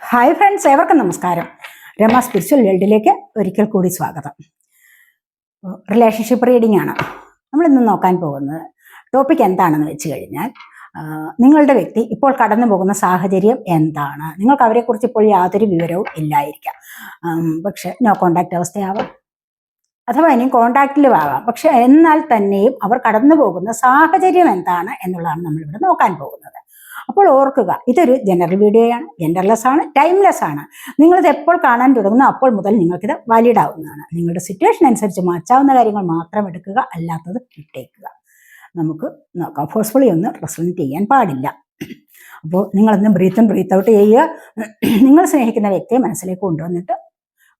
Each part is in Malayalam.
ഹായ് ഫ്രണ്ട്സ്, ഏവർക്കും നമസ്കാരം. രമ സ്പിരിച്വൽ വേൾഡിലേക്ക് ഒരിക്കൽ കൂടി സ്വാഗതം. റിലേഷൻഷിപ്പ് റീഡിംഗ് ആണ് നമ്മളിന്ന് നോക്കാൻ പോകുന്നത്. ടോപ്പിക് എന്താണെന്ന് വെച്ച് കഴിഞ്ഞാൽ, നിങ്ങളുടെ വ്യക്തി ഇപ്പോൾ കടന്നു പോകുന്ന സാഹചര്യം എന്താണ്. നിങ്ങൾക്ക് അവരെക്കുറിച്ച് ഇപ്പോൾ യാതൊരു വിവരവും ഇല്ലായിരിക്കാം. പക്ഷെ നോ കോണ്ടാക്ട് അവസ്ഥയാവാം, അഥവാ ഇനി കോണ്ടാക്റ്റിലും ആകാം. പക്ഷെ എന്നാൽ തന്നെയും അവർ കടന്നു പോകുന്ന സാഹചര്യം എന്താണ് എന്നുള്ളതാണ് നമ്മളിവിടെ നോക്കാൻ പോകുന്നത്. അപ്പോൾ ഓർക്കുക, ഇതൊരു ജനറൽ വീഡിയോയാണ്, ജെൻഡർലെസ് ആണ്, ടൈംലെസ് ആണ്. നിങ്ങളിത് എപ്പോൾ കാണാൻ തുടങ്ങുന്നു അപ്പോൾ മുതൽ നിങ്ങൾക്കിത് വാലിഡ് ആവുന്നതാണ്. നിങ്ങളുടെ സിറ്റുവേഷൻ അനുസരിച്ച് മാറ്റാവുന്ന കാര്യങ്ങൾ മാത്രം എടുക്കുക, അല്ലാത്തത് ഇട്ടേക്കുക. നമുക്ക് നോക്കാം. ഫോഴ്സ്ഫുള്ളി ഒന്നും റെസൊണേറ്റ് ചെയ്യാൻ പാടില്ല. അപ്പോൾ നിങ്ങളൊന്ന് ബ്രീത്ത് ഔട്ട് ചെയ്യുക. നിങ്ങൾ സ്നേഹിക്കുന്ന വ്യക്തിയെ മനസ്സിലേക്ക് കൊണ്ടുവന്നിട്ട്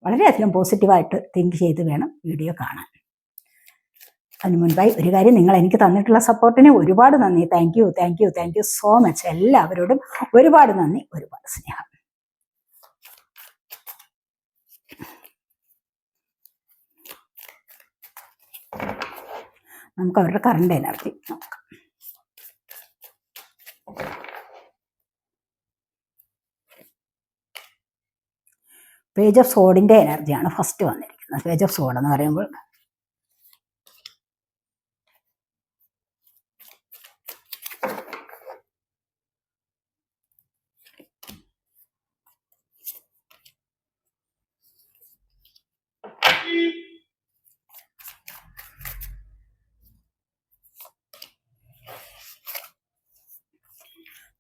വളരെയധികം പോസിറ്റീവായിട്ട് തിങ്ക് ചെയ്ത് വേണം വീഡിയോ കാണാൻ. അതിന് മുൻപായി ഒരു കാര്യം, നിങ്ങൾ എനിക്ക് തന്നിട്ടുള്ള സപ്പോർട്ടിന് ഒരുപാട് നന്ദി. Thank you so much. എല്ലാവരോടും ഒരുപാട് നന്ദി, ഒരുപാട് സ്നേഹം. നമുക്ക് അവരുടെ കറണ്ട് എനർജി നോക്കാം. പേജ് ഓഫ് സോഡിന്റെ എനർജിയാണ് ഫസ്റ്റ് വന്നിരിക്കുന്നത്. പേജ് ഓഫ് സോഡ് എന്ന് പറയുമ്പോൾ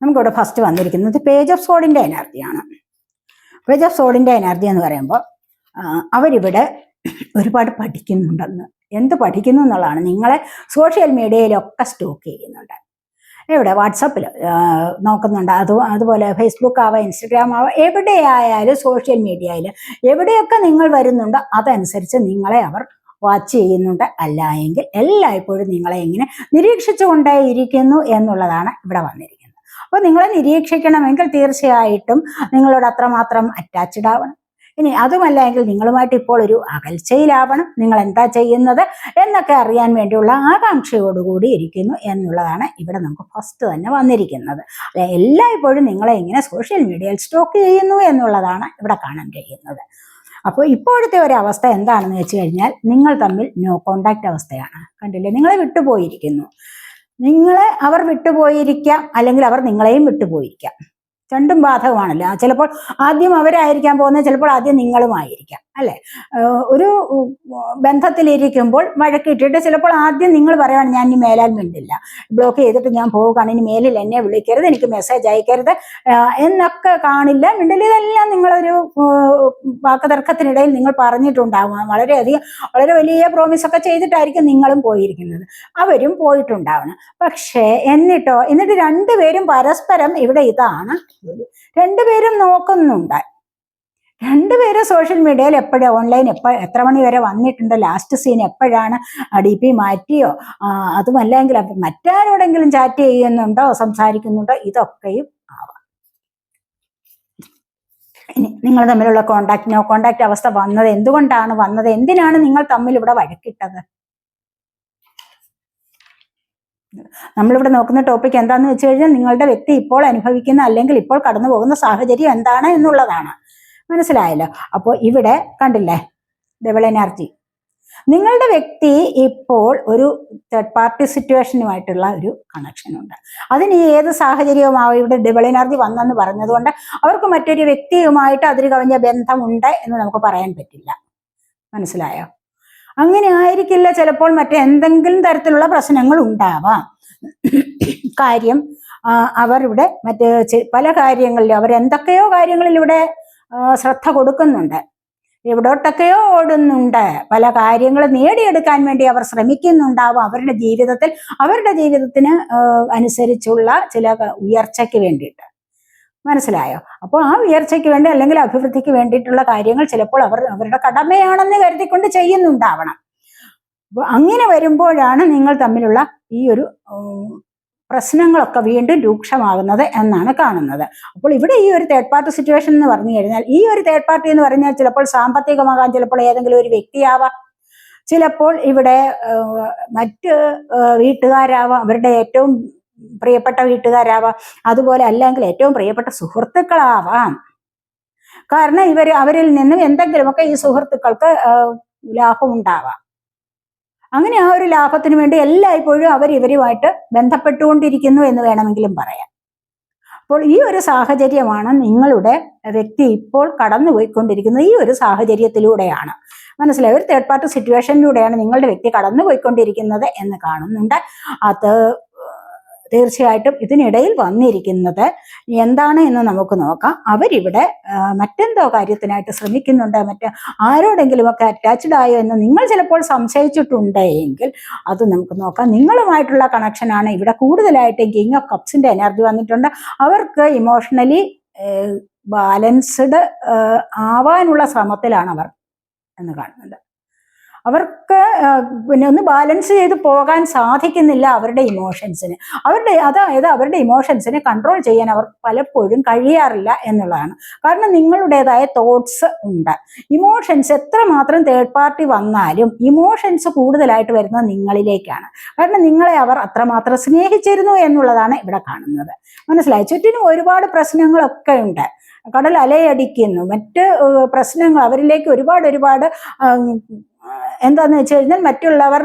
നമുക്കിവിടെ ഫസ്റ്റ് വന്നിരിക്കുന്നത് പേജ് ഓഫ് സോഡിന്റെ എനർജിയാണ്. പേജ് ഓഫ് സോഡിന്റെ എനർജി എന്ന് പറയുമ്പോൾ അവരിവിടെ ഒരുപാട് പഠിക്കുന്നുണ്ടെന്ന്. എന്ത് പഠിക്കുന്നു എന്നുള്ളതാണ്. നിങ്ങളെ സോഷ്യൽ മീഡിയയിലൊക്കെ സ്റ്റോക്ക് ചെയ്യുന്നുണ്ട്. എവിടെ? വാട്സപ്പിൽ നോക്കുന്നുണ്ട്. അതുപോലെ ഫേസ്ബുക്ക് ആവാം, ഇൻസ്റ്റഗ്രാം ആവാം, എവിടെയായാലും സോഷ്യൽ മീഡിയയിൽ എവിടെയൊക്കെ നിങ്ങൾ വരുന്നുണ്ടോ അതനുസരിച്ച് നിങ്ങളെ അവർ വാച്ച് ചെയ്യുന്നുണ്ട്. അല്ല എങ്കിൽ എല്ലായ്പ്പോഴും നിങ്ങളെ ഇങ്ങനെ നിരീക്ഷിച്ചു കൊണ്ടേ ഇരിക്കുന്നു എന്നുള്ളതാണ് ഇവിടെ വന്നിരിക്കുന്നത്. അപ്പോൾ നിങ്ങളെ നിരീക്ഷിക്കണമെങ്കിൽ തീർച്ചയായിട്ടും നിങ്ങളോട് അത്രമാത്രം അറ്റാച്ച്ഡ് ആവണം. ഇനി അതുമല്ല എങ്കിൽ നിങ്ങളുമായിട്ട് ഇപ്പോൾ ഒരു അകൽച്ചയിലാവണം. നിങ്ങൾ എന്താ ചെയ്യുന്നത് എന്നൊക്കെ അറിയാൻ വേണ്ടിയുള്ള ആകാംക്ഷയോടുകൂടി ഇരിക്കുന്നു എന്നുള്ളതാണ് ഇവിടെ നമുക്ക് ഫസ്റ്റ് തന്നെ വന്നിരിക്കുന്നത്. എല്ലായ്പ്പോഴും നിങ്ങളെ ഇങ്ങനെ സോഷ്യൽ മീഡിയയിൽ സ്റ്റോക്ക് ചെയ്യുന്നു എന്നുള്ളതാണ് ഇവിടെ കാണാൻ കഴിയുന്നത്. അപ്പോൾ ഇപ്പോഴത്തെ ഒരു അവസ്ഥ എന്താണെന്ന് വെച്ച് കഴിഞ്ഞാൽ, നിങ്ങൾ തമ്മിൽ നോ കോണ്ടാക്ട് അവസ്ഥയാണ്. കണ്ടില്ലേ? നിങ്ങളെ വിട്ടുപോയിരിക്കുന്നു. നിങ്ങളെ അവർ വിട്ടുപോയിരിക്കാം, അല്ലെങ്കിൽ അവർ നിങ്ങളെയും വിട്ടുപോയിരിക്കാം. രണ്ടും ബാധകമാണല്ലോ. ചിലപ്പോൾ ആദ്യം അവരായിരിക്കാൻ പോകുന്നത്, ചിലപ്പോൾ ആദ്യം നിങ്ങളുമായിരിക്കാം, അല്ലെ? ഒരു ബന്ധത്തിലിരിക്കുമ്പോൾ വഴക്കിട്ടിട്ട് ചിലപ്പോൾ ആദ്യം നിങ്ങൾ പറയുകയാണ്, ഞാൻ ഇനി മേലാൽ മിണ്ടില്ല, ബ്ലോക്ക് ചെയ്തിട്ട് ഞാൻ പോവുകയാണ്, ഇനി മേലിൽ എന്നെ വിളിക്കരുത്, എനിക്ക് മെസ്സേജ് അയക്കരുത് എന്നൊക്കെ കാണില്ല, മിണ്ടില്ല. ഇതെല്ലാം നിങ്ങളൊരു വാക്കുതർക്കത്തിനിടയിൽ നിങ്ങൾ പറഞ്ഞിട്ടുണ്ടാവും. വളരെ വലിയ പ്രോമിസ് ഒക്കെ ചെയ്തിട്ടായിരിക്കും നിങ്ങളും പോയിരിക്കുന്നത്, അവരും പോയിട്ടുണ്ടാവണം. പക്ഷേ എന്നിട്ട് രണ്ടുപേരും പരസ്പരം ഇവിടെ ഇതാണ്, രണ്ടുപേരും നോക്കുന്നുണ്ട്. രണ്ടുപേരും സോഷ്യൽ മീഡിയയിൽ എപ്പോഴും ഓൺലൈൻ എത്ര മണി വരെ വന്നിട്ടുണ്ട്, ലാസ്റ്റ് സീൻ എപ്പോഴാണ്, DP മാറ്റിയോ, അതുമല്ലെങ്കിൽ മറ്റാരോടെങ്കിലും ചാറ്റ് ചെയ്യുന്നുണ്ടോ, സംസാരിക്കുന്നുണ്ടോ, ഇതൊക്കെയും ആവാം. ഇനി നിങ്ങൾ തമ്മിലുള്ള നോ കോണ്ടാക്ട് അവസ്ഥ വന്നത് എന്തുകൊണ്ടാണ് വന്നത്? എന്തിനാണ് നിങ്ങൾ തമ്മിൽ ഇവിടെ വഴക്കിട്ടത്? നമ്മളിവിടെ നോക്കുന്ന ടോപ്പിക് എന്താണെന്ന് വെച്ച് കഴിഞ്ഞാൽ, നിങ്ങളുടെ വ്യക്തി ഇപ്പോൾ അനുഭവിക്കുന്ന അല്ലെങ്കിൽ ഇപ്പോൾ കടന്നു പോകുന്ന സാഹചര്യം എന്താണ് എന്നുള്ളതാണ്. മനസ്സിലായല്ലോ? അപ്പോൾ ഇവിടെ കണ്ടില്ലേ, ഡബിൾ എനർജി. നിങ്ങളുടെ വ്യക്തി ഇപ്പോൾ ഒരു തേർഡ് പാർട്ടി സിറ്റുവേഷനുമായിട്ടുള്ള ഒരു കണക്ഷൻ ഉണ്ട്. അതിന് ഏത് സാഹചര്യവുമാവും ഇവിടെ ഡബിൾ എനർജി വന്നെന്ന് പറഞ്ഞതുകൊണ്ട് അവർക്ക് മറ്റൊരു വ്യക്തിയുമായിട്ട് അതിര് കവിഞ്ഞ ബന്ധമുണ്ട് എന്ന് നമുക്ക് പറയാൻ പറ്റില്ല. മനസ്സിലായോ? അങ്ങനെ ആയിരിക്കില്ല. ചിലപ്പോൾ മറ്റെന്തെങ്കിലും തരത്തിലുള്ള പ്രശ്നങ്ങൾ ഉണ്ടാവാം. കാര്യം അവർ ഇവിടെ പല കാര്യങ്ങളിലും അവരെന്തൊക്കെയോ കാര്യങ്ങളിൽ ഇവിടെ ശ്രദ്ധ കൊടുക്കുന്നുണ്ട്, എവിടോട്ടൊക്കെയോ ഓടുന്നുണ്ട്, പല കാര്യങ്ങൾ നേടിയെടുക്കാൻ വേണ്ടി അവർ ശ്രമിക്കുന്നുണ്ടാവും. അവരുടെ ജീവിതത്തിന് അനുസരിച്ചുള്ള ചില ഉയർച്ചയ്ക്ക് വേണ്ടിയിട്ട്. മനസ്സിലായോ? അപ്പോൾ ആ ഉയർച്ചയ്ക്ക് വേണ്ടി അല്ലെങ്കിൽ അഭിവൃദ്ധിക്ക് വേണ്ടിയിട്ടുള്ള കാര്യങ്ങൾ ചിലപ്പോൾ അവരുടെ കടമയാണെന്ന് കരുതിക്കൊണ്ട് ചെയ്യുന്നുണ്ടാവണം. അപ്പോൾ അങ്ങനെ വരുമ്പോഴാണ് നിങ്ങൾ തമ്മിലുള്ള ഈ ഒരു പ്രശ്നങ്ങളൊക്കെ വീണ്ടും രൂക്ഷമാകുന്നത് എന്നാണ് കാണുന്നത്. അപ്പോൾ ഇവിടെ ഈ ഒരു തേർഡ് പാർട്ടി സിറ്റുവേഷൻ എന്ന് പറഞ്ഞു കഴിഞ്ഞാൽ, ഈ ഒരു തേർഡ് പാർട്ടി എന്ന് പറഞ്ഞാൽ ചിലപ്പോൾ സാമ്പത്തികമാകാം, ചിലപ്പോൾ ഏതെങ്കിലും ഒരു വ്യക്തിയാവാം, ചിലപ്പോൾ ഇവിടെ മറ്റ് വീട്ടുകാരാവാം, അവരുടെ ഏറ്റവും പ്രിയപ്പെട്ട വീട്ടുകാരാവാം, അതുപോലെ അല്ലെങ്കിൽ ഏറ്റവും പ്രിയപ്പെട്ട സുഹൃത്തുക്കളാവാം. കാരണം അവരിൽ നിന്നും എന്തെങ്കിലുമൊക്കെ ഈ സുഹൃത്തുക്കൾക്ക് ലാഭം ഉണ്ടാവാം. അങ്ങനെ ആ ഒരു ലാഭത്തിന് വേണ്ടി എല്ലായ്പ്പോഴും ഇവരുമായിട്ട് ബന്ധപ്പെട്ടുകൊണ്ടിരിക്കുന്നു എന്ന് വേണമെങ്കിലും പറയാം. അപ്പോൾ ഈ ഒരു സാഹചര്യമാണ് നിങ്ങളുടെ വ്യക്തി ഇപ്പോൾ കടന്നുപോയിക്കൊണ്ടിരിക്കുന്നത്. ഈ ഒരു സാഹചര്യത്തിലൂടെയാണ്, മനസ്സിലായി, ഒരു തേർഡ് പാർട്ടി സിറ്റുവേഷനിലൂടെയാണ് നിങ്ങളുടെ വ്യക്തി കടന്നുപോയിക്കൊണ്ടിരിക്കുന്നത് എന്ന് കാണുന്നുണ്ട്. അത് തീർച്ചയായിട്ടും ഇതിനിടയിൽ വന്നിരിക്കുന്നത് എന്താണ് എന്ന് നമുക്ക് നോക്കാം. അവരിവിടെ മറ്റെന്തോ കാര്യത്തിനായിട്ട് ശ്രമിക്കുന്നുണ്ട്, ആരോടെങ്കിലുമൊക്കെ അറ്റാച്ച്ഡ് ആയോ എന്ന് നിങ്ങൾ ചിലപ്പോൾ സംശയിച്ചിട്ടുണ്ട് എങ്കിൽ അത് നമുക്ക് നോക്കാം. നിങ്ങളുമായിട്ടുള്ള കണക്ഷനാണ് ഇവിടെ കൂടുതലായിട്ട്. കിങ് ഓഫ് കപ്സിന്റെ എനർജി വന്നിട്ടുണ്ട്. അവർക്ക് ഇമോഷണലി ബാലൻസ്ഡ് ആവാനുള്ള ശ്രമത്തിലാണ് അവർ എന്ന് കാണുന്നുണ്ട്. അവർക്ക് പിന്നെ ഒന്ന് ബാലൻസ് ചെയ്ത് പോകാൻ സാധിക്കുന്നില്ല അവരുടെ ഇമോഷൻസിന്. അതായത് അവരുടെ ഇമോഷൻസിനെ കൺട്രോൾ ചെയ്യാൻ അവർ പലപ്പോഴും കഴിയാറില്ല എന്നുള്ളതാണ്. കാരണം നിങ്ങളുടേതായ തോട്ട്സ് ഉണ്ട്. ഇമോഷൻസ് എത്രമാത്രം തേർഡ് പാർട്ടി വന്നാലും ഇമോഷൻസ് കൂടുതലായിട്ട് വരുന്നത് നിങ്ങളിലേക്കാണ്. കാരണം നിങ്ങളെ അവർ അത്രമാത്രം സ്നേഹിച്ചിരുന്നു എന്നുള്ളതാണ് ഇവിടെ കാണുന്നത്. മനസ്സിലായി? ചുറ്റിനും ഒരുപാട് പ്രശ്നങ്ങളൊക്കെ ഉണ്ട്. കടൽ അലയടിക്കുന്നു, മറ്റ് പ്രശ്നങ്ങൾ അവരിലേക്ക് ഒരുപാട് എന്താന്ന് വെച്ച് കഴിഞ്ഞാൽ മറ്റുള്ളവർ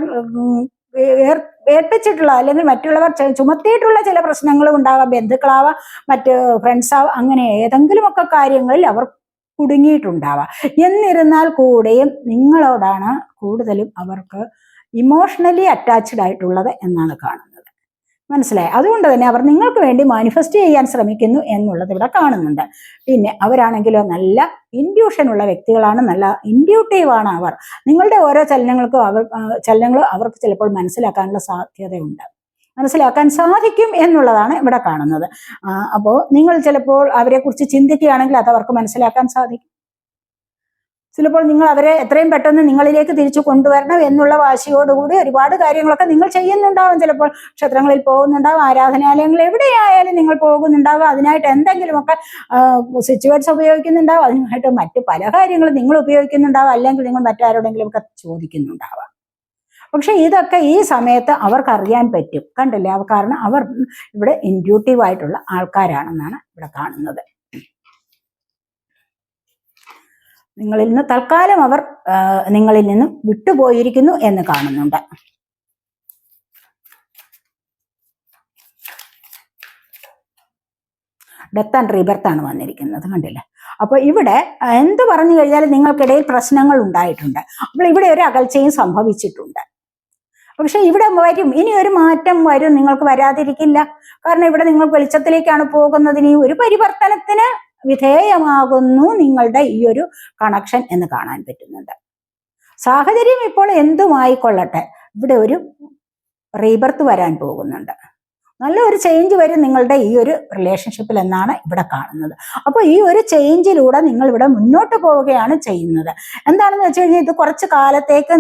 ഏൽപ്പിച്ചിട്ടുള്ള അല്ലെങ്കിൽ മറ്റുള്ളവർ ചുമത്തിയിട്ടുള്ള ചില പ്രശ്നങ്ങളും ഉണ്ടാവാം. ബന്ധുക്കളാവാം, മറ്റ് ഫ്രണ്ട്സാവാം, അങ്ങനെ ഏതെങ്കിലുമൊക്കെ കാര്യങ്ങളിൽ അവർ കുടുങ്ങിയിട്ടുണ്ടാവാം. എന്നിരുന്നാൽ കൂടെയും നിങ്ങളോടാണ് കൂടുതലും അവർക്ക് ഇമോഷണലി അറ്റാച്ച്ഡ് ആയിട്ടുള്ളത് എന്നാണ് കാണുന്നത്. മനസ്സിലായി? അതുകൊണ്ട് തന്നെ അവർ നിങ്ങൾക്ക് വേണ്ടി മാനിഫെസ്റ്റ് ചെയ്യാൻ ശ്രമിക്കുന്നു എന്നുള്ളത് ഇവിടെ കാണുന്നുണ്ട്. പിന്നെ അവരാണെങ്കിലോ നല്ല ഇൻഡ്യൂഷനുള്ള വ്യക്തികളാണ്, നല്ല ഇൻഡ്യൂട്ടീവാണ് അവർ. നിങ്ങളുടെ ഓരോ ചലനങ്ങളും അവർക്ക് ചിലപ്പോൾ മനസ്സിലാക്കാനുള്ള സാധ്യതയുണ്ട്, മനസ്സിലാക്കാൻ സാധിക്കും എന്നുള്ളതാണ് ഇവിടെ കാണുന്നത്. അപ്പോൾ നിങ്ങൾ ചിലപ്പോൾ അവരെക്കുറിച്ച് ചിന്തിക്കുകയാണെങ്കിൽ അത് അവർക്ക് മനസ്സിലാക്കാൻ സാധിക്കും. ചിലപ്പോൾ നിങ്ങൾ അവരെ എത്രയും പെട്ടെന്ന് നിങ്ങളിലേക്ക് തിരിച്ചു കൊണ്ടുവരണം എന്നുള്ള വാശിയോടുകൂടി ഒരുപാട് കാര്യങ്ങളൊക്കെ നിങ്ങൾ ചെയ്യുന്നുണ്ടാവും. ചിലപ്പോൾ ക്ഷേത്രങ്ങളിൽ പോകുന്നുണ്ടാവും, ആരാധനാലയങ്ങൾ എവിടെയായാലും നിങ്ങൾ പോകുന്നുണ്ടാവും. അതിനായിട്ട് എന്തെങ്കിലുമൊക്കെ സ്വിച്ച് വേർഡ്സ് ഉപയോഗിക്കുന്നുണ്ടാവും, അതിനായിട്ട് മറ്റു പല കാര്യങ്ങളും നിങ്ങൾ ഉപയോഗിക്കുന്നുണ്ടാവും, അല്ലെങ്കിൽ നിങ്ങൾ മറ്റാരോടെങ്കിലുമൊക്കെ ചോദിക്കുന്നുണ്ടാവാം. പക്ഷെ ഇതൊക്കെ ഈ സമയത്ത് അവർക്ക് അറിയാൻ പറ്റും. കണ്ടില്ലേ? കാരണം അവർ ഇവിടെ ഇൻഡ്യൂട്ടീവ് ആയിട്ടുള്ള ആൾക്കാരാണെന്നാണ് ഇവിടെ കാണുന്നത്. നിങ്ങളിൽ നിന്ന് തൽക്കാലം അവർ നിങ്ങളിൽ നിന്നും വിട്ടുപോയിരിക്കുന്നു എന്ന് കാണുന്നുണ്ട്. ഡെത്ത് ആൻഡ് റീബർത്ത് ആണ് വന്നിരിക്കുന്നത്, കണ്ടില്ലേ? അപ്പൊ ഇവിടെ എന്ത് പറഞ്ഞു കഴിഞ്ഞാൽ നിങ്ങൾക്കിടയിൽ പ്രശ്നങ്ങൾ ഉണ്ടായിട്ടുണ്ട്. അപ്പോൾ ഇവിടെ ഒരു അകൽച്ചയും സംഭവിച്ചിട്ടുണ്ട്. പക്ഷെ ഇവിടെ വരും, ഇനി ഒരു മാറ്റം വരും, നിങ്ങൾക്ക് വരാതിരിക്കില്ല. കാരണം ഇവിടെ നിങ്ങൾ വെളിച്ചത്തിലേക്കാണ് പോകുന്നത്. ഇനി ഒരു പരിവർത്തനത്തിന് വിധേയമാകുന്നു നിങ്ങളുടെ ഈ ഒരു കണക്ഷൻ എന്ന് കാണാൻ പറ്റുന്നുണ്ട്. സാഹചര്യം ഇപ്പോൾ എന്തുമായിക്കൊള്ളട്ടെ, ഇവിടെ ഒരു റീബർത്ത് വരാൻ പോകുന്നുണ്ട്. നല്ലൊരു ചേഞ്ച് വരും നിങ്ങളുടെ ഈ ഒരു റിലേഷൻഷിപ്പിൽ എന്നാണ് ഇവിടെ കാണുന്നത്. അപ്പോൾ ഈ ഒരു ചേഞ്ചിലൂടെ നിങ്ങൾ ഇവിടെ മുന്നോട്ട് പോവുകയാണ് ചെയ്യുന്നത്. എന്താണെന്ന് വെച്ച് കഴിഞ്ഞാൽ ഇത് കുറച്ച് കാലത്തേക്ക്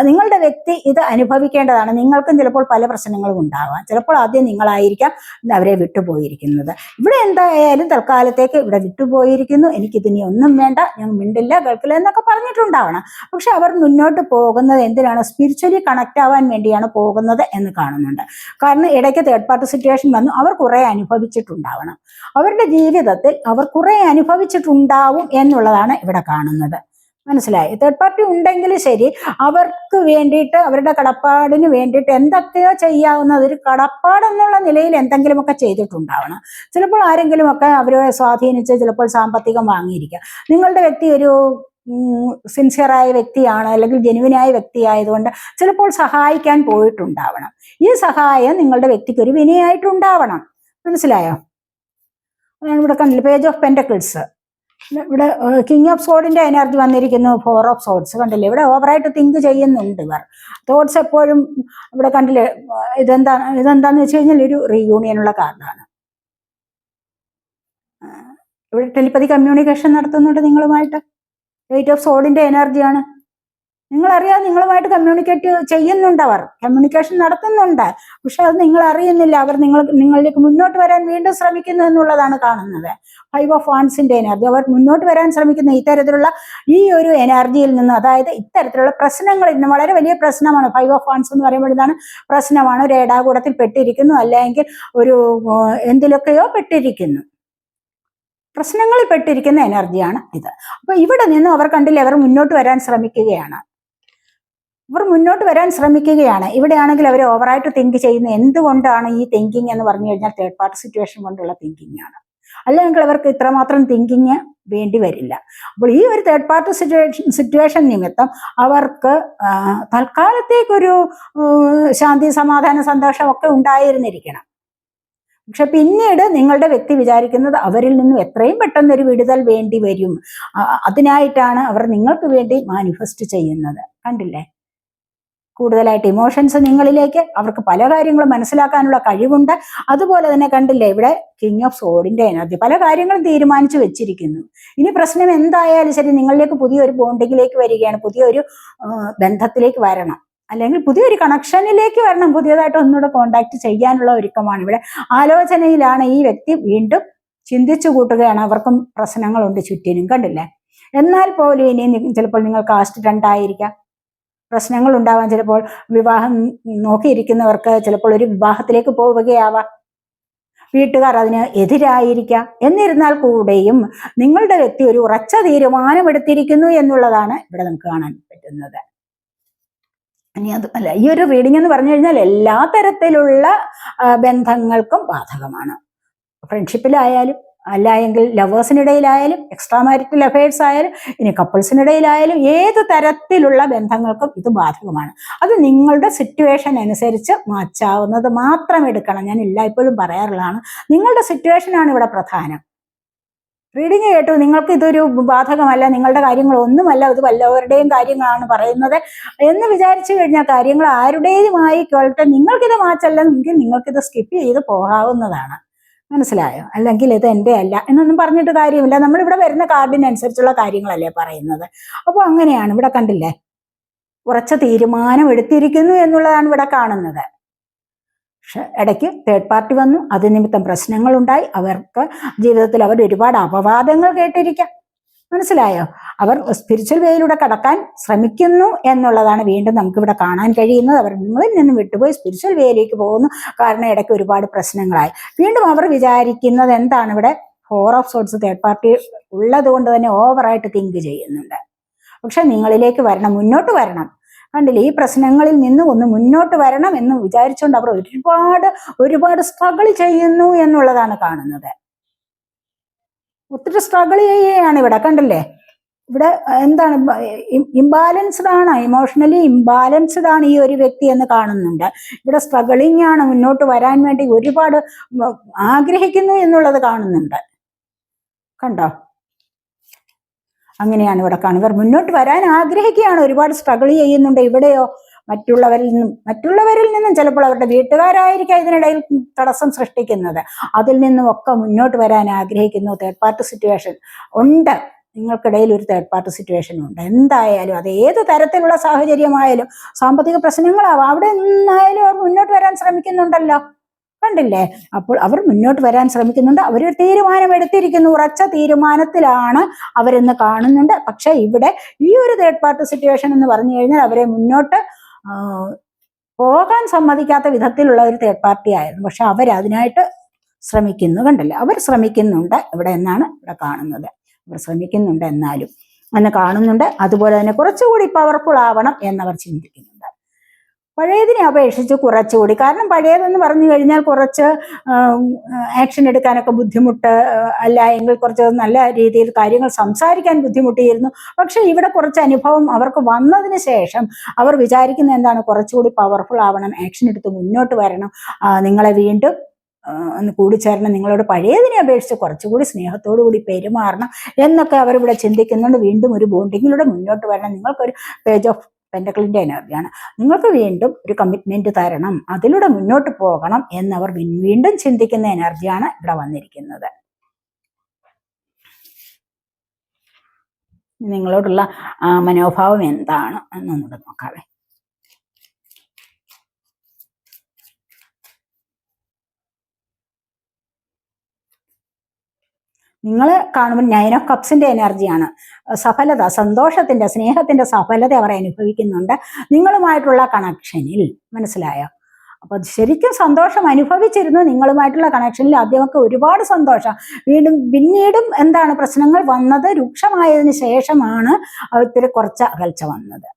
നിങ്ങളുടെ വ്യക്തി ഇത് അനുഭവിക്കേണ്ടതാണ്. നിങ്ങൾക്കും ചിലപ്പോൾ പല പ്രശ്നങ്ങളും ഉണ്ടാവാം. ചിലപ്പോൾ ആദ്യം നിങ്ങളായിരിക്കാം അവരെ വിട്ടുപോയിരിക്കുന്നത്. ഇവിടെ എന്തായാലും തൽക്കാലത്തേക്ക് ഇവിടെ വിട്ടുപോയിരിക്കുന്നു, എനിക്കിതിനി ഒന്നും വേണ്ട, ഞാൻ മിണ്ടില്ല കേൾക്കില്ല എന്നൊക്കെ പറഞ്ഞിട്ടുണ്ടാവണം. പക്ഷെ അവർ മുന്നോട്ട് പോകുന്നത് എന്തിനാണ്? സ്പിരിച്വലി കണക്ട് ആവാൻ വേണ്ടിയാണ് പോകുന്നത് എന്ന് കാണുന്നുണ്ട്. കാരണം ഇടയ്ക്ക് തേർഡ് പാർട്ടി സിറ്റുവേഷൻ വന്നു, അവർ കുറെ അനുഭവിച്ചിട്ടുണ്ടാവണം. അവരുടെ ജീവിതത്തിൽ അവർ കുറെ അനുഭവിച്ചിട്ടുണ്ടാവും എന്നുള്ളതാണ് ഇവിടെ കാണുന്നത്. മനസ്സിലായി? തേർഡ് പാർട്ടി ഉണ്ടെങ്കിൽ ശരി, അവർക്ക് വേണ്ടിയിട്ട് അവരുടെ കടപ്പാടിന് വേണ്ടിയിട്ട് എന്തൊക്കെയോ ചെയ്യാവുന്നത് ഒരു കടപ്പാടെന്നുള്ള നിലയിൽ എന്തെങ്കിലുമൊക്കെ ചെയ്തിട്ടുണ്ടാവണം. ചിലപ്പോൾ ആരെങ്കിലുമൊക്കെ അവരെ സ്വാധീനിച്ച് ചിലപ്പോൾ സാമ്പത്തികം വാങ്ങിയിരിക്കാം. നിങ്ങളുടെ വ്യക്തി ഒരു സിൻസിയറായ വ്യക്തിയാണ്, അല്ലെങ്കിൽ ജെനുവിനായ വ്യക്തി ആയതുകൊണ്ട് ചിലപ്പോൾ സഹായിക്കാൻ പോയിട്ടുണ്ടാവണം. ഈ സഹായം നിങ്ങളുടെ വ്യക്തിക്ക് ഒരു വിനയായിട്ടുണ്ടാവണം. മനസ്സിലായോ? ഇവിടെ കണ്ടില്ല, പേജ് ഓഫ് പെന്റക്കിൾസ്. ഇവിടെ കിങ് ഓഫ് സോഡിന്റെ എനർജി വന്നിരിക്കുന്നു, 4 ഓഫ് സോഡ്സ്. കണ്ടില്ലേ? ഇവിടെ ഓവറായിട്ട് തിങ്ക് ചെയ്യുന്നുണ്ട് ഇവർ. തോട്ട്സ് എപ്പോഴും ഇവിടെ കണ്ടില്ലേ? ഇതെന്താന്ന് വെച്ച് കഴിഞ്ഞാൽ ഒരു റീയൂണിയനുള്ള കാർഡാണ്. ഇവിടെ ടെലിപ്പതി കമ്മ്യൂണിക്കേഷൻ നടത്തുന്നുണ്ട് നിങ്ങളുമായിട്ട്. 8 ഓഫ് സോഡിന്റെ എനർജിയാണ്. നിങ്ങളറിയാതെ നിങ്ങളുമായിട്ട് കമ്മ്യൂണിക്കേറ്റ് ചെയ്യുന്നുണ്ട്, അവർ കമ്മ്യൂണിക്കേഷൻ നടത്തുന്നുണ്ട്. പക്ഷെ അത് നിങ്ങൾ അറിയുന്നില്ല. അവർ നിങ്ങളിലേക്ക് മുന്നോട്ട് വരാൻ വീണ്ടും ശ്രമിക്കുന്നു എന്നുള്ളതാണ് കാണുന്നത്. 5 ഓഫ് വാൻസിന്റെ എനർജി. അവർ മുന്നോട്ട് വരാൻ ശ്രമിക്കുന്ന ഇത്തരത്തിലുള്ള ഈ ഒരു എനർജിയിൽ നിന്ന്, അതായത് ഇത്തരത്തിലുള്ള പ്രശ്നങ്ങളിൽ നിന്ന്, വളരെ വലിയ പ്രശ്നമാണ് 5 ഓഫ് വാൻസ് എന്ന് പറയുമ്പോൾ ഇതാണ് പ്രശ്നമാണ്. ഒരു ഏടാകൂടത്തിൽ പെട്ടിരിക്കുന്നു, അല്ലെങ്കിൽ ഒരു എന്തിലൊക്കെയോ പെട്ടിരിക്കുന്നു. പ്രശ്നങ്ങളിൽ പെട്ടിരിക്കുന്ന എനർജിയാണ് ഇത്. അപ്പൊ ഇവിടെ നിന്ന് അവർ കണ്ടില്ലേ, അവർ മുന്നോട്ട് വരാൻ ശ്രമിക്കുകയാണ്. ഇവിടെയാണെങ്കിൽ അവർ ഓവറായിട്ട് തിങ്ക് ചെയ്യുന്ന എന്തുകൊണ്ടാണ് ഈ തിങ്കിങ് എന്ന് പറഞ്ഞു കഴിഞ്ഞാൽ തേർഡ് പാർട്ടി സിറ്റുവേഷൻ കൊണ്ടുള്ള തിങ്കിങ് ആണ്. അല്ലെങ്കിൽ അവർക്ക് ഇത്രമാത്രം തിങ്കിങ് വേണ്ടി വരില്ല. അപ്പോൾ ഈ ഒരു തേർഡ് പാർട്ടി സിറ്റുവേഷൻ നിമിത്തം അവർക്ക് തൽക്കാലത്തേക്കൊരു ശാന്തി, സമാധാന, സന്തോഷം ഒക്കെ ഉണ്ടായിരുന്നിരിക്കണം. പക്ഷെ പിന്നീട് നിങ്ങളുടെ വ്യക്തി വിചാരിക്കുന്നത് അവരിൽ നിന്നും എത്രയും പെട്ടെന്ന് ഒരു വിടുതൽ വേണ്ടി വരും. അതിനായിട്ടാണ് അവർ നിങ്ങൾക്ക് വേണ്ടി മാനിഫെസ്റ്റ് ചെയ്യുന്നത്. കണ്ടില്ലേ, കൂടുതലായിട്ട് ഇമോഷൻസ് നിങ്ങളിലേക്ക്, അവർക്ക് പല കാര്യങ്ങളും മനസ്സിലാക്കാനുള്ള കഴിവുണ്ട്. അതുപോലെ തന്നെ കണ്ടില്ലേ, ഇവിടെ കിങ് ഓഫ് സോഡിന്റെ എനർജി, പല കാര്യങ്ങളും തീരുമാനിച്ചു വെച്ചിരിക്കുന്നു. ഇനി പ്രശ്നം എന്തായാലും ശരി, നിങ്ങളിലേക്ക് പുതിയൊരു ബോണ്ടിങ്ങിലേക്ക് വരികയാണ്, പുതിയൊരു ബന്ധത്തിലേക്ക് വരണം, അല്ലെങ്കിൽ പുതിയൊരു കണക്ഷനിലേക്ക് വരണം, പുതിയതായിട്ട് ഒന്നുകൂടെ കോണ്ടാക്ട് ചെയ്യാനുള്ള ഒരുക്കമാണ്. ഇവിടെ ആലോചനയിലാണ് ഈ വ്യക്തി, വീണ്ടും ചിന്തിച്ചു കൂട്ടുകയാണ്. അവർക്കും പ്രശ്നങ്ങളുണ്ട് ചുറ്റിനും, കണ്ടില്ലേ. എന്നാൽ പോലും ഇനി ചിലപ്പോൾ നിങ്ങൾ കാസ്റ്റ് 2 ആയിരിക്കാം, പ്രശ്നങ്ങൾ ഉണ്ടാവാൻ, ചിലപ്പോൾ വിവാഹം നോക്കിയിരിക്കുന്നവർക്ക് ചിലപ്പോൾ ഒരു വിവാഹത്തിലേക്ക് പോവുകയാവാം, വീട്ടുകാർ അതിന് എതിരായിരിക്കാം. എന്നിരുന്നാൽ കൂടെയും നിങ്ങളുടെ വ്യക്തി ഒരു ഉറച്ച തീരുമാനമെടുത്തിരിക്കുന്നു എന്നുള്ളതാണ് ഇവിടെ നമുക്ക് കാണാൻ പറ്റുന്നത്. ഇനി അത് അല്ല, ഈ ഒരു റീഡിംഗ് എന്ന് പറഞ്ഞു കഴിഞ്ഞാൽ എല്ലാ തരത്തിലുള്ള ബന്ധങ്ങൾക്കും ബാധകമാണ്. ഫ്രണ്ട്ഷിപ്പിലായാലും, അല്ല എങ്കിൽ ലവേഴ്സിനിടയിലായാലും, എക്സ്ട്രാ മാരിറ്റൽ അഫയേഴ്സ് ആയാലും, ഇനി കപ്പിൾസിനിടയിലായാലും, ഏത് തരത്തിലുള്ള ബന്ധങ്ങൾക്കും ഇത് ബാധകമാണ്. അത് നിങ്ങളുടെ സിറ്റുവേഷൻ അനുസരിച്ച് മാറ്റാവുന്നത് മാത്രം എടുക്കണം. ഞാൻ എല്ലായ്പ്പോഴും പറയാറുള്ളതാണ്, നിങ്ങളുടെ സിറ്റുവേഷനാണ് ഇവിടെ പ്രധാനം. റീഡിങ് കേട്ടു, നിങ്ങൾക്ക് ഇതൊരു ബാധകമല്ല, നിങ്ങളുടെ കാര്യങ്ങളൊന്നുമല്ല, ഇത് വല്ലവരുടെയും കാര്യങ്ങളാണ് പറയുന്നത് എന്ന് വിചാരിച്ചു കഴിഞ്ഞാൽ കാര്യങ്ങൾ ആരുടേതുമായി കേൾട്ട് നിങ്ങൾക്കിത് മാറ്റല്ലെങ്കിൽ നിങ്ങൾക്കിത് സ്കിപ്പ് ചെയ്ത് പോകാവുന്നതാണ്. മനസ്സിലായോ? അല്ലെങ്കിൽ ഇത് എൻ്റെ അല്ല എന്നൊന്നും പറഞ്ഞിട്ട് കാര്യമില്ല. നമ്മളിവിടെ വരുന്ന കാർഡിനനുസരിച്ചുള്ള കാര്യങ്ങളല്ലേ പറയുന്നത്. അപ്പോൾ അങ്ങനെയാണ് ഇവിടെ കണ്ടില്ലേ, ഉറച്ച തീരുമാനം എടുത്തിരിക്കുന്നു എന്നുള്ളതാണ് ഇവിടെ കാണുന്നത്. പക്ഷെ ഇടയ്ക്ക് തേർഡ് പാർട്ടി വന്നു, അത് നിമിത്തം പ്രശ്നങ്ങളുണ്ടായി, അവർക്ക് ജീവിതത്തിൽ അവർ ഒരുപാട് അപവാദങ്ങൾ കേട്ടിരിക്കാം. മനസ്സിലായോ? അവർ സ്പിരിച്വൽ വേയിലൂടെ കടക്കാൻ ശ്രമിക്കുന്നു എന്നുള്ളതാണ് വീണ്ടും നമുക്കിവിടെ കാണാൻ കഴിയുന്നത്. അവർ നിങ്ങളിൽ നിന്നും വിട്ടുപോയി സ്പിരിച്വൽ വേയിലേക്ക് പോകുന്നു, കാരണം ഇടയ്ക്ക് ഒരുപാട് പ്രശ്നങ്ങളായി. വീണ്ടും അവർ വിചാരിക്കുന്നത് എന്താണ്, ഇവിടെ 4 ഓഫ് സോർഡ്സ് തേർഡ് പാർട്ടി ഉള്ളത് കൊണ്ട് തന്നെ ഓവറായിട്ട് തിങ്ക് ചെയ്യുന്നുണ്ട്. പക്ഷെ നിങ്ങളിലേക്ക് വരണം, മുന്നോട്ട് വരണം. കണ്ടില്ലേ, ഈ പ്രശ്നങ്ങളിൽ നിന്നും ഒന്ന് മുന്നോട്ട് വരണം എന്ന് വിചാരിച്ചുകൊണ്ട് അവർ ഒരുപാട് സ്ട്രഗിൾ ചെയ്യുന്നു എന്നുള്ളതാണ് കാണുന്നത്. ഒത്തിരി സ്ട്രഗിൾ ചെയ്യുകയാണ് ഇവിടെ. കണ്ടില്ലേ, ഇവിടെ എന്താണ്, ഇംബാലൻസ്ഡ് ആണ്, ഇമോഷണലി ഇംബാലൻസ്ഡ് ആണ് ഈ ഒരു വ്യക്തി എന്ന് കാണുന്നുണ്ട്. ഇവിടെ സ്ട്രഗിളിംഗ് ആണ്, മുന്നോട്ട് വരാൻ വേണ്ടി ഒരുപാട് ആഗ്രഹിക്കുന്നു എന്നുള്ളത് കാണുന്നുണ്ട്. കണ്ടോ, അങ്ങനെയാണ് ഇവിടെ കാണുക. മുന്നോട്ട് വരാൻ ആഗ്രഹിക്കുകയാണ്, ഒരുപാട് സ്ട്രഗിൾ ചെയ്യുന്നുണ്ട്. ഇവിടെയോ മറ്റുള്ളവരിൽ നിന്നും ചിലപ്പോൾ അവരുടെ വീട്ടുകാരായിരിക്കാം ഇതിനിടയിൽ തടസ്സം സൃഷ്ടിക്കുന്നത്. അതിൽ നിന്നും ഒക്കെ മുന്നോട്ട് വരാൻ ആഗ്രഹിക്കുന്നു. തേർഡ് പാർട്ടി സിറ്റുവേഷൻ ഉണ്ട്, നിങ്ങൾക്കിടയിൽ ഒരു തേർഡ് പാർട്ടി സിറ്റുവേഷൻ ഉണ്ട്. എന്തായാലും അത് ഏത് തരത്തിലുള്ള സാഹചര്യമായാലും, സാമ്പത്തിക പ്രശ്നങ്ങളാവാം, അവിടെ നിന്നായാലും അവർ മുന്നോട്ട് വരാൻ ശ്രമിക്കുന്നുണ്ടല്ലോ. കണ്ടില്ലേ, അപ്പോൾ അവർ മുന്നോട്ട് വരാൻ ശ്രമിക്കുന്നുണ്ട്. അവരൊരു തീരുമാനം എടുത്തിരിക്കുന്നു, ഉറച്ച തീരുമാനത്തിലാണ് അവരെന്ന് കാണുന്നുണ്ട്. പക്ഷെ ഇവിടെ ഈ ഒരു തേർഡ് പാർട്ടി സിറ്റുവേഷൻ എന്ന് പറഞ്ഞു കഴിഞ്ഞാൽ അവരെ മുന്നോട്ട് പോകാൻ സമ്മതിക്കാത്ത വിധത്തിലുള്ള ഒരു തേർഡ് പാർട്ടി ആയിരുന്നു. പക്ഷെ അവരതിനായിട്ട് ശ്രമിക്കുന്നു. കണ്ടല്ലേ, അവർ ശ്രമിക്കുന്നുണ്ട് ഇവിടെ എന്നാണ് ഇവിടെ കാണുന്നത്. അവർ ശ്രമിക്കുന്നുണ്ട് എന്നാലും എന്ന് കാണുന്നുണ്ട്. അതുപോലെ തന്നെ കുറച്ചുകൂടി പവർഫുൾ ആവണം എന്നവർ ചിന്തിക്കുന്നുണ്ട്, പഴയതിനെ അപേക്ഷിച്ച് കുറച്ചുകൂടി. കാരണം പഴയതെന്ന് പറഞ്ഞു കഴിഞ്ഞാൽ കുറച്ച് ആക്ഷൻ എടുക്കാനൊക്കെ ബുദ്ധിമുട്ട്, അല്ല എങ്കിൽ കുറച്ച് നല്ല രീതിയിൽ കാര്യങ്ങൾ സംസാരിക്കാൻ ബുദ്ധിമുട്ടിയിരുന്നു. പക്ഷെ ഇവിടെ കുറച്ച് അനുഭവം അവർക്ക് വന്നതിന് ശേഷം അവർ വിചാരിക്കുന്ന എന്താണ്, കുറച്ചുകൂടി പവർഫുൾ ആവണം, ആക്ഷൻ എടുത്ത് മുന്നോട്ട് വരണം, നിങ്ങളെ വീണ്ടും ഒന്ന് കൂടിച്ചേരണം, നിങ്ങളോട് പഴയതിനെ അപേക്ഷിച്ച് കുറച്ചുകൂടി സ്നേഹത്തോടു കൂടി പെരുമാറണം എന്നൊക്കെ അവരിവിടെ ചിന്തിക്കുന്നുണ്ട്. വീണ്ടും ഒരു ബോണ്ടിങ്ങിലൂടെ മുന്നോട്ട് വരണം. നിങ്ങൾക്കൊരു പേജ് ഓഫ് പെന്റക്കിളിന്റെ എനർജിയാണ്. നിങ്ങൾക്ക് വീണ്ടും ഒരു കമ്മിറ്റ്മെന്റ് തരണം, അതിലൂടെ മുന്നോട്ട് പോകണം എന്നവർ വീണ്ടും ചിന്തിക്കുന്ന എനർജിയാണ് ഇവിടെ വന്നിരിക്കുന്നത്. നിങ്ങളോടുള്ള മനോഭാവം എന്താണ് എന്നൊന്നുകൂടെ നോക്കാവേ. നിങ്ങൾ കാണുമ്പോൾ 9 ഓഫ് കപ്സിന്റെ എനർജിയാണ്. സഫലത, സന്തോഷത്തിന്റെ, സ്നേഹത്തിന്റെ സഫലത അവർ അനുഭവിക്കുന്നുണ്ട് നിങ്ങളുമായിട്ടുള്ള കണക്ഷനിൽ. മനസ്സിലായോ? അപ്പൊ ശരിക്കും സന്തോഷം അനുഭവിച്ചിരുന്നു നിങ്ങളുമായിട്ടുള്ള കണക്ഷനിൽ. ആദ്യമൊക്കെ ഒരുപാട് സന്തോഷം. പിന്നീടും എന്താണ് പ്രശ്നങ്ങൾ വന്നത്, രൂക്ഷമായതിനു ശേഷമാണ് ഇത്തിരി കുറച്ച് അകൽച്ച വന്നത്.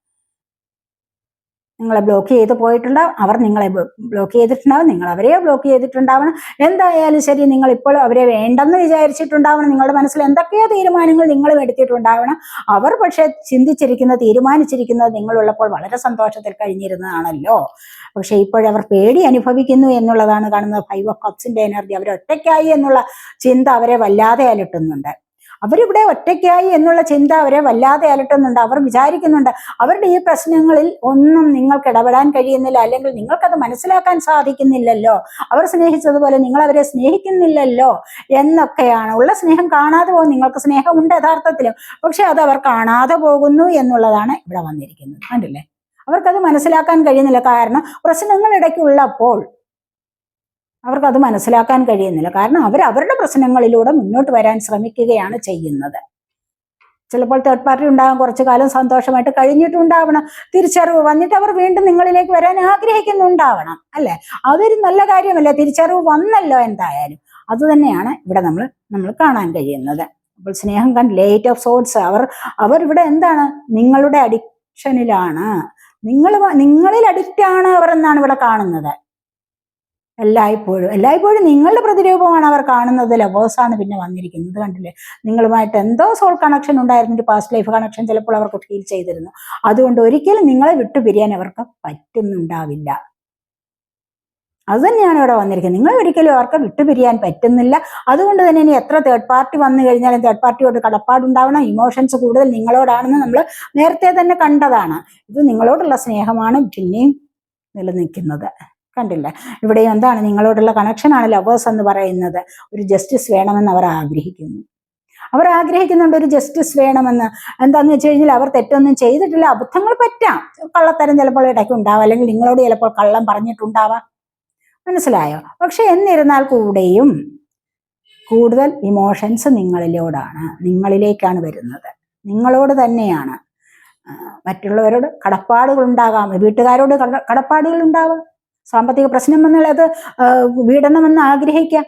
നിങ്ങളെ ബ്ലോക്ക് ചെയ്ത് പോയിട്ടുണ്ടാവും, അവർ നിങ്ങളെ ബ്ലോക്ക് ചെയ്തിട്ടുണ്ടാവും, നിങ്ങൾ അവരെ ബ്ലോക്ക് ചെയ്തിട്ടുണ്ടാവണം. എന്തായാലും ശരി, നിങ്ങൾ ഇപ്പോൾ അവരെ വേണ്ടെന്ന് വിചാരിച്ചിട്ടുണ്ടാവണം. നിങ്ങളുടെ മനസ്സിൽ എന്തൊക്കെയോ തീരുമാനങ്ങൾ നിങ്ങൾ എടുത്തിട്ടുണ്ടാവണം. അവർ പക്ഷെ തീരുമാനിച്ചിരിക്കുന്നത് നിങ്ങളുള്ളപ്പോൾ വളരെ സന്തോഷത്തിൽ കഴിഞ്ഞിരുന്നതാണല്ലോ. പക്ഷെ ഇപ്പോഴവർ പേടി അനുഭവിക്കുന്നു എന്നുള്ളതാണ് കാണുന്നത്. 5 of Cups-ന്റെ എനർജി. അവർ ഒറ്റയ്ക്കായി എന്നുള്ള ചിന്ത അവരെ വല്ലാതെ അലട്ടുന്നുണ്ട്. അവരിവിടെ ഒറ്റയ്ക്കായി എന്നുള്ള ചിന്ത അവരെ വല്ലാതെ അലട്ടുന്നുണ്ട്. അവർ വിചാരിക്കുന്നുണ്ട് അവരുടെ ഈ പ്രശ്നങ്ങളിൽ ഒന്നും നിങ്ങൾക്ക് ഇടപെടാൻ കഴിയുന്നില്ല, അല്ലെങ്കിൽ നിങ്ങൾക്കത് മനസ്സിലാക്കാൻ സാധിക്കുന്നില്ലല്ലോ, അവർ സ്നേഹിച്ചതുപോലെ നിങ്ങൾ അവരെ സ്നേഹിക്കുന്നില്ലല്ലോ എന്നൊക്കെയാണ്. ഉള്ള സ്നേഹം കാണാതെ പോകും. നിങ്ങൾക്ക് സ്നേഹമുണ്ട് യഥാർത്ഥത്തിലും, പക്ഷെ അത് അവർ കാണാതെ പോകുന്നു എന്നുള്ളതാണ് ഇവിടെ വന്നിരിക്കുന്നത്. കണ്ടില്ലേ, അവർക്കത് മനസ്സിലാക്കാൻ കഴിയുന്നില്ല. കാരണം പ്രശ്നങ്ങൾ ഇടയ്ക്കുള്ളപ്പോൾ അവർക്കത് മനസ്സിലാക്കാൻ കഴിയുന്നില്ല. കാരണം അവരുടെ പ്രശ്നങ്ങളിലൂടെ മുന്നോട്ട് വരാൻ ശ്രമിക്കുകയാണ് ചെയ്യുന്നത്. ചിലപ്പോൾ തേർഡ് പാർട്ടി ഉണ്ടാകാൻ കുറച്ചു കാലം സന്തോഷമായിട്ട് കഴിഞ്ഞിട്ടുണ്ടാവണം. തിരിച്ചറിവ് വന്നിട്ട് അവർ വീണ്ടും നിങ്ങളിലേക്ക് വരാൻ ആഗ്രഹിക്കുന്നുണ്ടാവണം, അല്ലെ? അതൊരു നല്ല കാര്യമല്ലേ? തിരിച്ചറിവ് വന്നല്ലോ എന്തായാലും. അത് തന്നെയാണ് ഇവിടെ നമ്മൾ കാണാൻ കഴിയുന്നത്. അപ്പോൾ സ്നേഹം കണ്ടില്ലേ, 8 of Swords. അവർ ഇവിടെ എന്താണ്, നിങ്ങളുടെ അഡിക്ഷനിലാണ്, നിങ്ങളിൽ അഡിക്റ്റ് ആണ് അവർ എന്നാണ് ഇവിടെ കാണുന്നത്. എല്ലായ്പ്പോഴും നിങ്ങളുടെ പ്രതിരൂപമാണ് അവർ കാണുന്നത്. ലവേഴ്സാണ് പിന്നെ വന്നിരിക്കുന്നത്. കണ്ടില്ലേ, നിങ്ങളുമായിട്ട് എന്തോ സോൾ കണക്ഷൻ ഉണ്ടായിരുന്നു, പാസ്റ്റ് ലൈഫ് കണക്ഷൻ ചിലപ്പോൾ അവർക്ക് ഫീൽ ചെയ്തിരുന്നു. അതുകൊണ്ട് ഒരിക്കലും നിങ്ങളെ വിട്ടുപിരിയാൻ അവർക്ക് പറ്റുന്നുണ്ടാവില്ല. അത് തന്നെയാണ് ഇവിടെ വന്നിരിക്കുന്നത്. നിങ്ങൾ ഒരിക്കലും അവർക്ക് വിട്ടുപിരിയാൻ പറ്റുന്നില്ല. അതുകൊണ്ട് തന്നെ ഇനി എത്ര തേർഡ് പാർട്ടി വന്നു കഴിഞ്ഞാലും തേർഡ് പാർട്ടിയോട് കടപ്പാടുണ്ടാവണം. ഇമോഷൻസ് കൂടുതൽ നിങ്ങളോടാണെന്ന് നമ്മൾ നേരത്തെ തന്നെ കണ്ടതാണ്. ഇത് നിങ്ങളോടുള്ള സ്നേഹമാണ് പിന്നെയും നിലനിൽക്കുന്നത്. കണ്ടില്ലേ, ഇവിടെ എന്താണ്, നിങ്ങളോടുള്ള കണക്ഷനാണ് ലവേഴ്സ് എന്ന് പറയുന്നത്. ഒരു ജസ്റ്റിസ് വേണമെന്ന് അവർ ആഗ്രഹിക്കുന്നുണ്ട്. ഒരു ജസ്റ്റിസ് വേണമെന്ന്. എന്താന്ന് വെച്ച് കഴിഞ്ഞാൽ അവർ തെറ്റൊന്നും ചെയ്തിട്ടില്ല. അബദ്ധങ്ങൾ പറ്റാം, കള്ളത്തരം ചിലപ്പോൾ ഇടയ്ക്ക് ഉണ്ടാവാം, അല്ലെങ്കിൽ നിങ്ങളോട് ചിലപ്പോൾ കള്ളം പറഞ്ഞിട്ടുണ്ടാവാം. മനസ്സിലായോ? പക്ഷെ എന്നിരുന്നാൽ കൂടെയും കൂടുതൽ ഇമോഷൻസ് നിങ്ങളിലേക്കാണ് വരുന്നത്. നിങ്ങളോട് തന്നെയാണ്. മറ്റുള്ളവരോട് കടപ്പാടുകൾ ഉണ്ടാകാം, വീട്ടുകാരോട് കടപ്പാടുകൾ ഉണ്ടാവാം. സാമ്പത്തിക പ്രശ്നം വന്നാൽ അത് വീടണമെന്ന് ആഗ്രഹിക്കാം.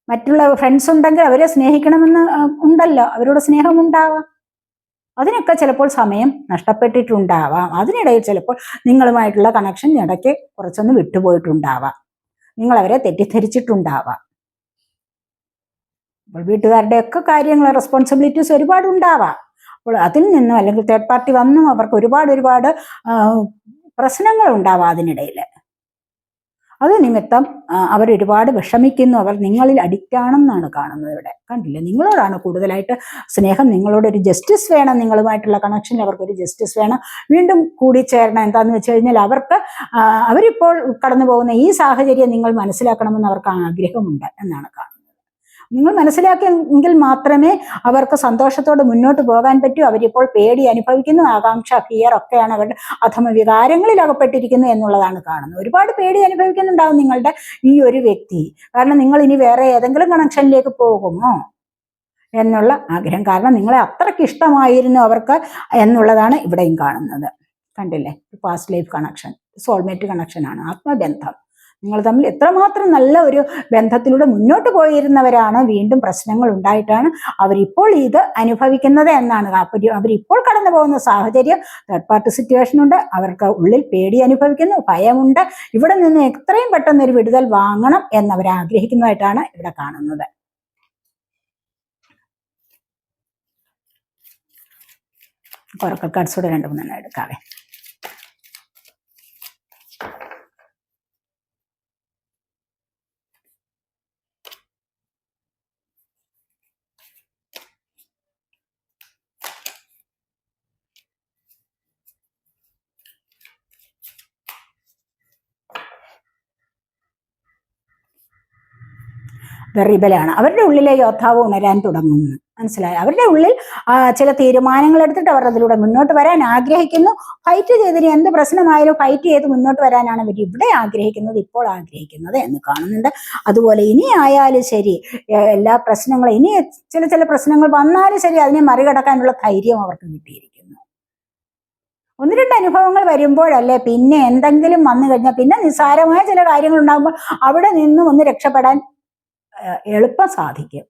മറ്റുള്ള ഫ്രണ്ട്സ് ഉണ്ടെങ്കിൽ അവരെ സ്നേഹിക്കണമെന്ന് ഉണ്ടല്ലോ, അവരോട് സ്നേഹം ഉണ്ടാവാം. അതിനൊക്കെ ചിലപ്പോൾ സമയം നഷ്ടപ്പെട്ടിട്ടുണ്ടാവാം. അതിനിടയിൽ ചിലപ്പോൾ നിങ്ങളുമായിട്ടുള്ള കണക്ഷൻ ഇടയ്ക്ക് കുറച്ചൊന്ന് വിട്ടുപോയിട്ടുണ്ടാവാം. നിങ്ങൾ അവരെ തെറ്റിദ്ധരിച്ചിട്ടുണ്ടാവാം. അപ്പോൾ വീട്ടുകാരുടെയൊക്കെ കാര്യങ്ങൾ, റെസ്പോൺസിബിലിറ്റീസ് ഒരുപാട് ഉണ്ടാവാം. അപ്പോൾ അതിൽ നിന്നും, അല്ലെങ്കിൽ തേർഡ് പാർട്ടി വന്നും അവർക്ക് ഒരുപാട് പ്രശ്നങ്ങൾ ഉണ്ടാവാം അതിനിടയിൽ. അത് നിമിത്തം അവരൊരുപാട് വിഷമിക്കുന്നു. അവർ നിങ്ങളിൽ അഡിക്റ്റ് ആണെന്നാണ് കാണുന്നത് ഇവിടെ. കണ്ടില്ലേ, നിങ്ങളോടാണ് കൂടുതലായിട്ട് സ്നേഹം. നിങ്ങളോടൊരു ജസ്റ്റിസ് വേണം. നിങ്ങളുമായിട്ടുള്ള കണക്ഷനിൽ അവർക്കൊരു ജസ്റ്റിസ് വേണം. വീണ്ടും കൂടിച്ചേരണം. എന്താണെന്ന് വെച്ച് കഴിഞ്ഞാൽ അവരിപ്പോൾ കടന്നു പോകുന്ന ഈ സാഹചര്യം നിങ്ങൾ മനസ്സിലാക്കണമെന്ന് അവർക്ക് ആഗ്രഹമുണ്ട് എന്നാണ് കാണുന്നത്. നിങ്ങൾ മനസ്സിലാക്കിയെങ്കിൽ മാത്രമേ അവർക്ക് സന്തോഷത്തോടെ മുന്നോട്ട് പോകാൻ പറ്റൂ. അവരിപ്പോൾ പേടി അനുഭവിക്കുന്നു, ആകാംക്ഷ, ഫിയർ ഒക്കെയാണ് അവരുടെ അധമ വികാരങ്ങളിൽ അകപ്പെട്ടിരിക്കുന്നു എന്നുള്ളതാണ് കാണുന്നത്. ഒരുപാട് പേടി അനുഭവിക്കുന്നുണ്ടാവും നിങ്ങളുടെ ഈ ഒരു വ്യക്തി. കാരണം നിങ്ങൾ ഇനി വേറെ ഏതെങ്കിലും കണക്ഷനിലേക്ക് പോകുമോ എന്നുള്ള ആഗ്രഹം. കാരണം നിങ്ങളെ അത്രയ്ക്ക് ഇഷ്ടമായിരുന്നു അവർക്ക് എന്നുള്ളതാണ് ഇവിടെയും കാണുന്നത്. കണ്ടില്ലേ, പാസ്റ്റ് ലൈഫ് കണക്ഷൻ, സോൾമേറ്റ് കണക്ഷനാണ്, ആത്മബന്ധം. നിങ്ങൾ തമ്മിൽ എത്രമാത്രം നല്ല ഒരു ബന്ധത്തിലൂടെ മുന്നോട്ട് പോയിരുന്നവരാണ്. വീണ്ടും പ്രശ്നങ്ങൾ ഉണ്ടായിട്ടാണ് അവരിപ്പോൾ ഇത് അനുഭവിക്കുന്നത് എന്നാണ്. അവരിപ്പോൾ കടന്നു പോകുന്ന സാഹചര്യം തേർഡ് പാർട്ടി സിറ്റുവേഷൻ ഉണ്ട്. അവർക്ക് ഉള്ളിൽ പേടി അനുഭവിക്കുന്നു, ഭയമുണ്ട്. ഇവിടെ നിന്ന് എത്രയും പെട്ടെന്ന് ഒരു വിടുതൽ വാങ്ങണം എന്നവർ ആഗ്രഹിക്കുന്നതായിട്ടാണ് ഇവിടെ കാണുന്നത്. ഒറക്കൽ കാർഡ്സൂടെ 2-3 എടുക്കാവേ. റിബലാണ്. അവരുടെ ഉള്ളിലെ യോദ്ധാവ് ഉണരാൻ തുടങ്ങുന്നു. മനസ്സിലായി? അവരുടെ ഉള്ളിൽ ചില തീരുമാനങ്ങൾ എടുത്തിട്ട് അവർ അതിലൂടെ മുന്നോട്ട് വരാൻ ആഗ്രഹിക്കുന്നു. ഫൈറ്റ് ചെയ്തിന് എന്ത് പ്രശ്നമായാലും ഫൈറ്റ് ചെയ്ത് മുന്നോട്ട് വരാനാണ് അവർ ഇവിടെ ആഗ്രഹിക്കുന്നത്, ഇപ്പോൾ ആഗ്രഹിക്കുന്നത് എന്ന് കാണുന്നുണ്ട്. അതുപോലെ ഇനി ആയാലും ശരി, എല്ലാ പ്രശ്നങ്ങളും, ഇനി ചില പ്രശ്നങ്ങൾ വന്നാലും ശരി, അതിനെ മറികടക്കാനുള്ള ധൈര്യം അവർക്ക് കിട്ടിയിരിക്കുന്നു. ഒന്ന് രണ്ട് അനുഭവങ്ങൾ വരുമ്പോഴല്ലേ പിന്നെ എന്തെങ്കിലും വന്നു കഴിഞ്ഞാൽ പിന്നെ നിസ്സാരമായ ചില കാര്യങ്ങൾ ഉണ്ടാകുമ്പോൾ അവിടെ നിന്നും ഒന്ന് രക്ഷപ്പെടാൻ എളുപ്പം സാധിക്കും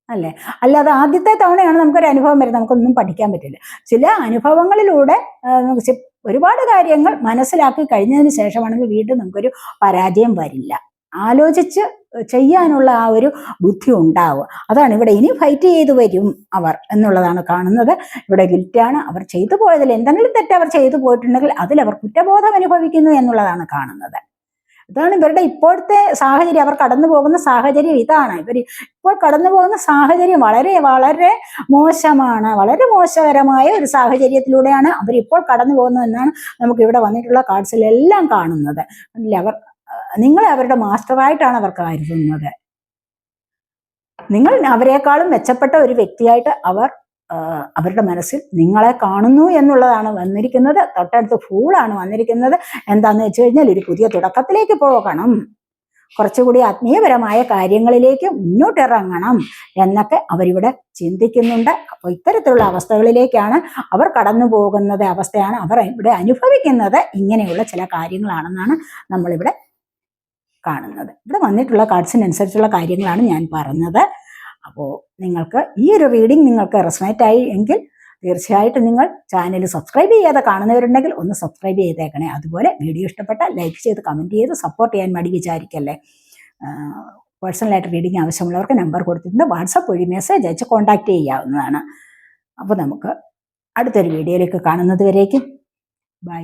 അല്ലേ. അല്ലാതെ ആദ്യത്തെ തവണയാണ് നമുക്കൊരു അനുഭവം വരുന്നത്, നമുക്കൊന്നും പഠിക്കാൻ പറ്റില്ല. ചില അനുഭവങ്ങളിലൂടെ ഒരുപാട് കാര്യങ്ങൾ മനസ്സിലാക്കി കഴിഞ്ഞതിന് ശേഷമാണെങ്കിൽ വീണ്ടും നമുക്കൊരു പരാജയം വരില്ല. ആലോചിച്ച് ചെയ്യാനുള്ള ആ ഒരു ബുദ്ധി ഉണ്ടാവുക. അതാണ് ഇവിടെ ഇനി ഫൈറ്റ് ചെയ്തു വരും അവർ എന്നുള്ളതാണ് കാണുന്നത്. ഇവിടെ ഗിൽറ്റാണ്. അവർ ചെയ്തു പോയതിൽ എന്തെങ്കിലും തെറ്റ് അവർ ചെയ്തു പോയിട്ടുണ്ടെങ്കിൽ അതിലവർ കുറ്റബോധം അനുഭവിക്കുന്നു എന്നുള്ളതാണ് കാണുന്നത്. ഇതാണ് ഇവരുടെ ഇപ്പോഴത്തെ സാഹചര്യം. അവർ കടന്നു പോകുന്ന സാഹചര്യം ഇതാണ്. ഇവർ ഇപ്പോൾ കടന്നു പോകുന്ന സാഹചര്യം വളരെ വളരെ മോശമാണ്. വളരെ മോശകരമായ ഒരു സാഹചര്യത്തിലൂടെയാണ് അവരിപ്പോൾ കടന്നു പോകുന്നതെന്നാണ് നമുക്ക് ഇവിടെ വന്നിട്ടുള്ള കാർഡ്സിലെല്ലാം കാണുന്നത്. നിങ്ങളെ അവരുടെ മാസ്റ്ററായിട്ടാണ് അവർ കരുതുന്നത്. നിങ്ങൾ അവരെക്കാളും മെച്ചപ്പെട്ട ഒരു വ്യക്തിയായിട്ട് അവരുടെ മനസ്സിൽ നിങ്ങളെ കാണുന്നു എന്നുള്ളതാണ് വന്നിരിക്കുന്നത്. തൊട്ടടുത്ത് ഫൂളാണ് വന്നിരിക്കുന്നത്. എന്താന്ന് വെച്ച് കഴിഞ്ഞാൽ ഒരു പുതിയ തുടക്കത്തിലേക്ക് പോകണം, കുറച്ചുകൂടി ആത്മീയപരമായ കാര്യങ്ങളിലേക്ക് മുന്നോട്ടിറങ്ങണം എന്നൊക്കെ അവരിവിടെ ചിന്തിക്കുന്നുണ്ട്. അപ്പോൾ ഇത്തരത്തിലുള്ള അവസ്ഥകളിലേക്കാണ് അവർ കടന്നു പോകുന്നത്, അവസ്ഥയാണ് അവർ ഇവിടെ അനുഭവിക്കുന്നത്. ഇങ്ങനെയുള്ള ചില കാര്യങ്ങളാണെന്നാണ് നമ്മളിവിടെ കാണുന്നത്. ഇവിടെ വന്നിട്ടുള്ള കാർഡ്സിനനുസരിച്ചുള്ള കാര്യങ്ങളാണ് ഞാൻ പറഞ്ഞത്. അപ്പോൾ നിങ്ങൾക്ക് ഈ ഒരു റീഡിംഗ് നിങ്ങൾക്ക് റെസണേറ്റ് ആയി എങ്കിൽ തീർച്ചയായിട്ടും നിങ്ങൾ ചാനൽ സബ്സ്ക്രൈബ് ചെയ്യാതെ കാണുന്നവരുണ്ടെങ്കിൽ ഒന്ന് സബ്സ്ക്രൈബ് ചെയ്തേക്കണേ. അതുപോലെ വീഡിയോ ഇഷ്ടപ്പെട്ടാൽ ലൈക്ക് ചെയ്ത് കമൻറ്റ് ചെയ്ത് സപ്പോർട്ട് ചെയ്യാൻ മടി വിചാരിക്കല്ലേ. പേഴ്സണലായിട്ട് റീഡിംഗ് ആവശ്യമുള്ളവർക്ക് നമ്പർ കൊടുത്തിട്ടുണ്ട്, വാട്സപ്പ് വഴി മെസ്സേജ് അയച്ച് കോൺടാക്റ്റ് ചെയ്യാവുന്നതാണ്. അപ്പോൾ നമുക്ക് അടുത്തൊരു വീഡിയോയിലേക്ക് കാണുന്നത് വരേക്കും ബൈ.